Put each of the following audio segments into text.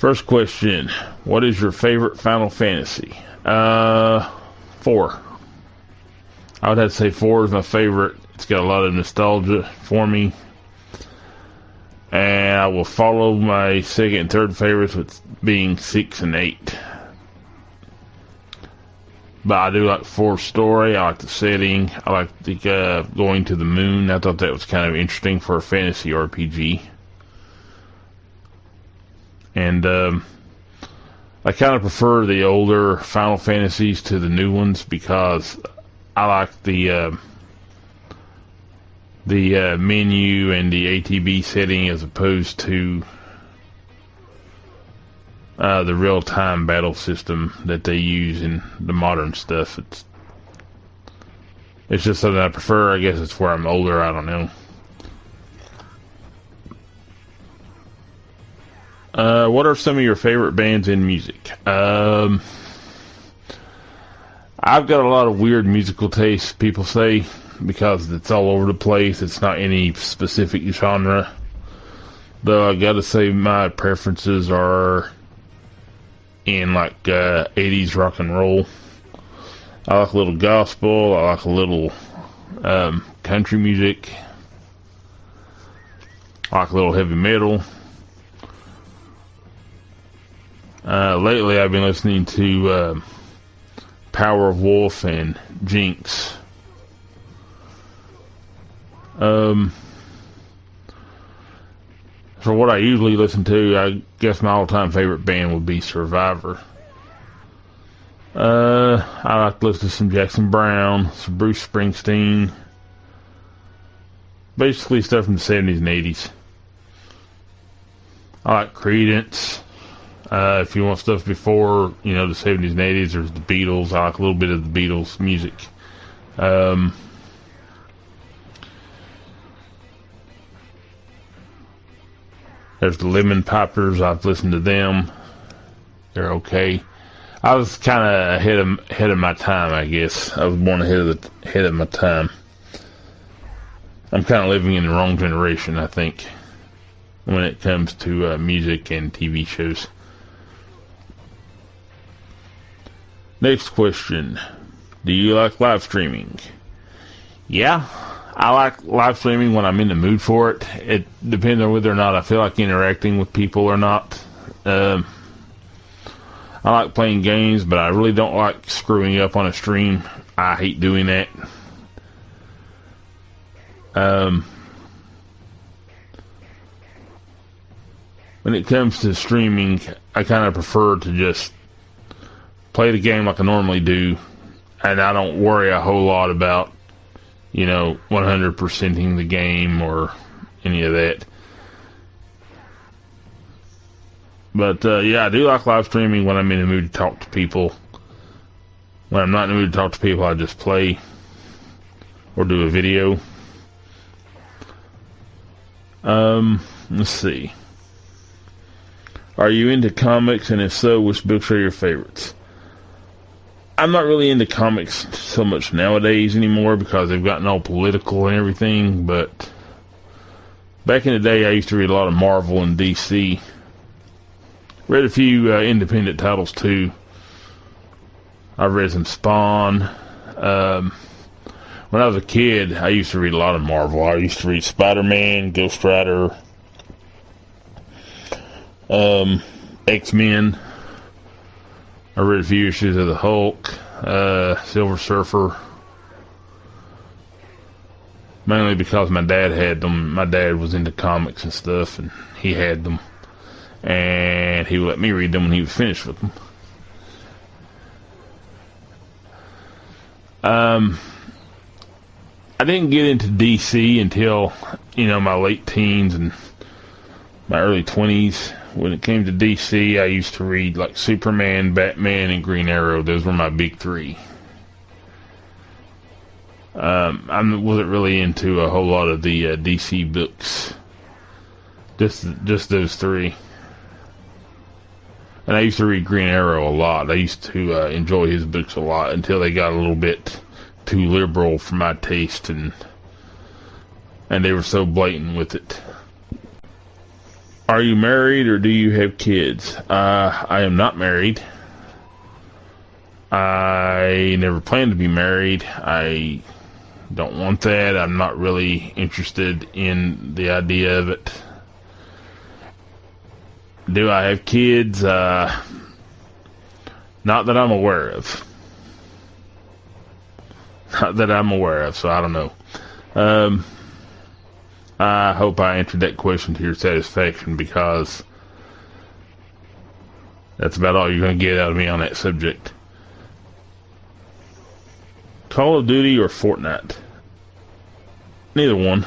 First question, what is your favorite Final Fantasy? 4. I would have to say 4 is my favorite. It's got a lot of nostalgia for me. And I will follow my second and third favorites with being 6 and 8. But I do like 4's story. I like the setting. I like the going to the moon. I thought that was kind of interesting for a fantasy RPG. And I kind of prefer the older Final Fantasies to the new ones because I like the menu and the ATB setting as opposed to the real-time battle system that they use in the modern stuff. It's just something I prefer. I guess it's where I'm older. I don't know. What are some of your favorite bands in music? I've got a lot of weird musical tastes, people say, because it's all over the place. It's not any specific genre. Though I gotta say my preferences are in like 80s rock and roll. I like a little gospel. I like a little country music. I like a little heavy metal. Lately I've been listening to Power of Wolf and Jinx. For what I usually listen to, I guess my all-time favorite band would be Survivor. I like to listen to some Jackson Browne, some Bruce Springsteen. Basically stuff from the 70s and 80s. I like Creedence. If you want stuff before, the 70s and 80s, there's the Beatles. I like a little bit of the Beatles music. There's the Lemon Pipers. I've listened to them. They're okay. I was kind of ahead of my time, I guess. I was born ahead of my time. I'm kind of living in the wrong generation, I think, when it comes to music and TV shows. Next question. Do you like live streaming? Yeah, I like live streaming when I'm in the mood for it. It depends on whether or not I feel like interacting with people or not. I like playing games, but I really don't like screwing up on a stream. I hate doing that. When it comes to streaming, I kind of prefer to just play the game like I normally do, and I don't worry a whole lot about 100%ing the game or any of that. But yeah, I do like live streaming when I'm in the mood to talk to people. When I'm not in the mood to talk to people, I just play or do a video. Let's see. Are you into comics, and if so, which books are your favorites? I'm not really into comics so much nowadays anymore because they've gotten all political and everything, but back in the day I used to read a lot of Marvel and DC. Read a few independent titles too. I read some Spawn. When I was a kid, I used to read a lot of Marvel. I used to read Spider-Man, Ghost Rider, X-Men. I read a few issues of the Hulk, Silver Surfer. Mainly because my dad had them. My dad was into comics and stuff, and he had them. And he would let me read them when he was finished with them. I didn't get into DC until, my late teens and my early 20s. When it came to DC, I used to read like Superman, Batman, and Green Arrow. Those were my big three. I wasn't really into a whole lot of the DC books. Just those three. And I used to read Green Arrow a lot. I used to enjoy his books a lot until they got a little bit too liberal for my taste, and they were so blatant with it. Are you married or do you have kids? I am not married. I never plan to be married. I don't want that. I'm not really interested in the idea of it. Do I have kids? Not that I'm aware of. Not that I'm aware of, so I don't know. I hope I answered that question to your satisfaction, because that's about all you're going to get out of me on that subject. Call of Duty or Fortnite? Neither one.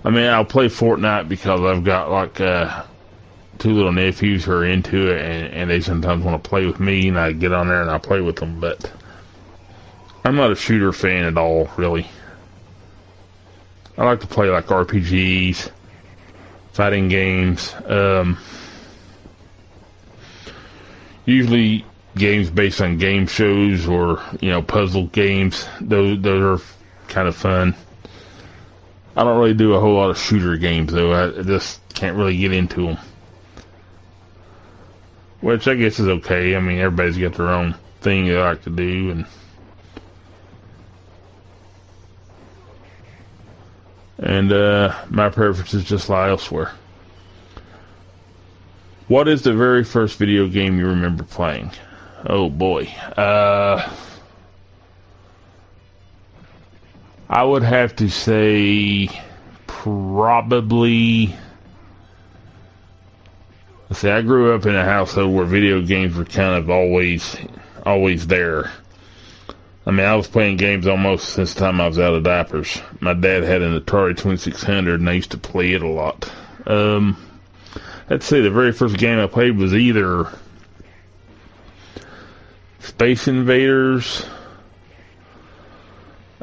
I mean, I'll play Fortnite because I've got like 2 little nephews who are into it, and they sometimes want to play with me, and I get on there and I play with them, but I'm not a shooter fan at all, really. I like to play like RPGs, fighting games, usually games based on game shows or, you know, puzzle games. Those are kind of fun. I don't really do a whole lot of shooter games, though. I just can't really get into them. Which I guess is okay. I mean, everybody's got their own thing they like to do, and my preferences just lie elsewhere. What is the very first video game you remember playing? Oh boy. I would have to say probably... Let's see, I grew up in a household where video games were kind of always there. I mean, I was playing games almost since the time I was out of diapers. My dad had an Atari 2600, and I used to play it a lot. Let's see, the very first game I played was either Space Invaders,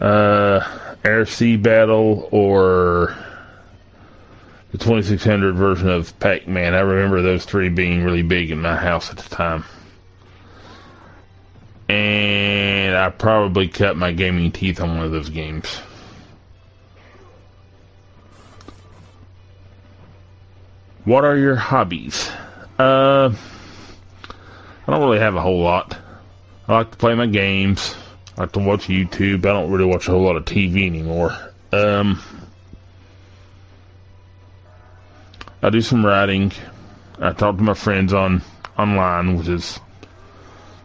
Air Sea Battle, or the 2600 version of Pac-Man. I remember those 3 being really big in my house at the time. And I probably cut my gaming teeth on one of those games. What are your hobbies? I don't really have a whole lot. I like to play my games. I like to watch YouTube. I don't really watch a whole lot of TV anymore. I do some writing. I talk to my friends online, which is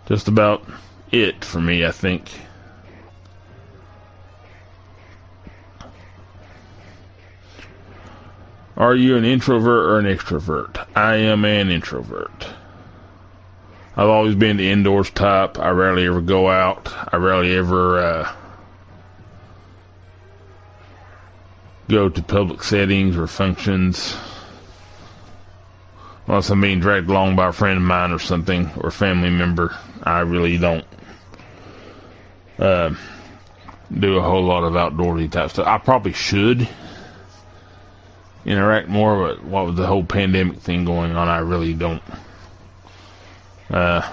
just about it for me, I think. Are you an introvert or an extrovert? I am an introvert. I've always been the indoors type. I rarely ever go out. I rarely ever go to public settings or functions. Unless I'm being dragged along by a friend of mine or something, or a family member. I really don't do a whole lot of outdoorsy type stuff. I probably should interact more, but what with the whole pandemic thing going on, I really don't. I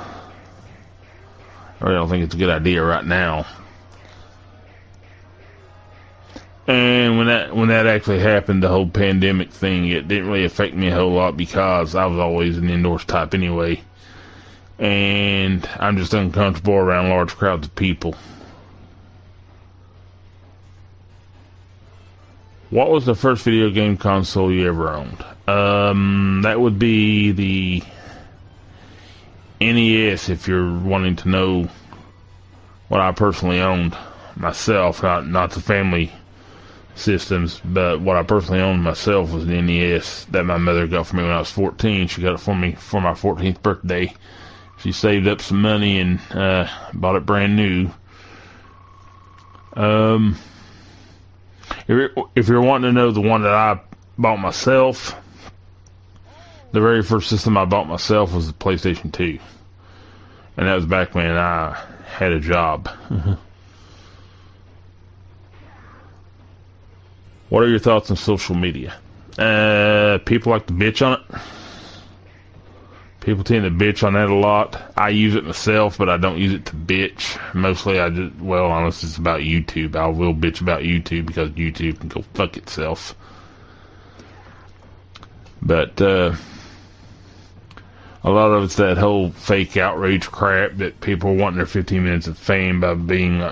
really don't think it's a good idea right now. And when that actually happened, the whole pandemic thing, it didn't really affect me a whole lot because I was always an indoors type anyway. And I'm just uncomfortable around large crowds of people. What was the first video game console you ever owned? That would be the NES, if you're wanting to know what I personally owned myself, not the family systems, but what I personally owned myself was an NES that my mother got for me when I was 14. She got it for me for my 14th birthday. She saved up some money and bought it brand new. If you're wanting to know the one that I bought myself, the very first system I bought myself was the PlayStation 2. And that was back when I had a job. What are your thoughts on social media? People like to bitch on it. People tend to bitch on that a lot. I use it myself, but I don't use it to bitch. Mostly unless it's about YouTube. I will bitch about YouTube because YouTube can go fuck itself. But a lot of it's that whole fake outrage crap that people are wanting their 15 minutes of fame by being,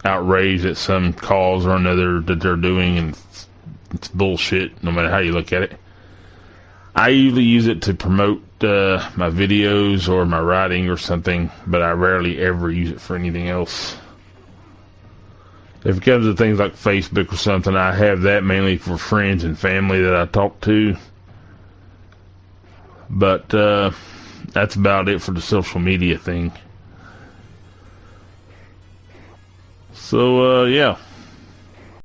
outraged at some cause or another that they're doing, and it's bullshit no matter how you look at it. I usually use it to promote my videos or my writing or something, but I rarely ever use it for anything else. If it comes to things like Facebook or something, I have that mainly for friends and family that I talk to. But that's about it for the social media thing. So, yeah.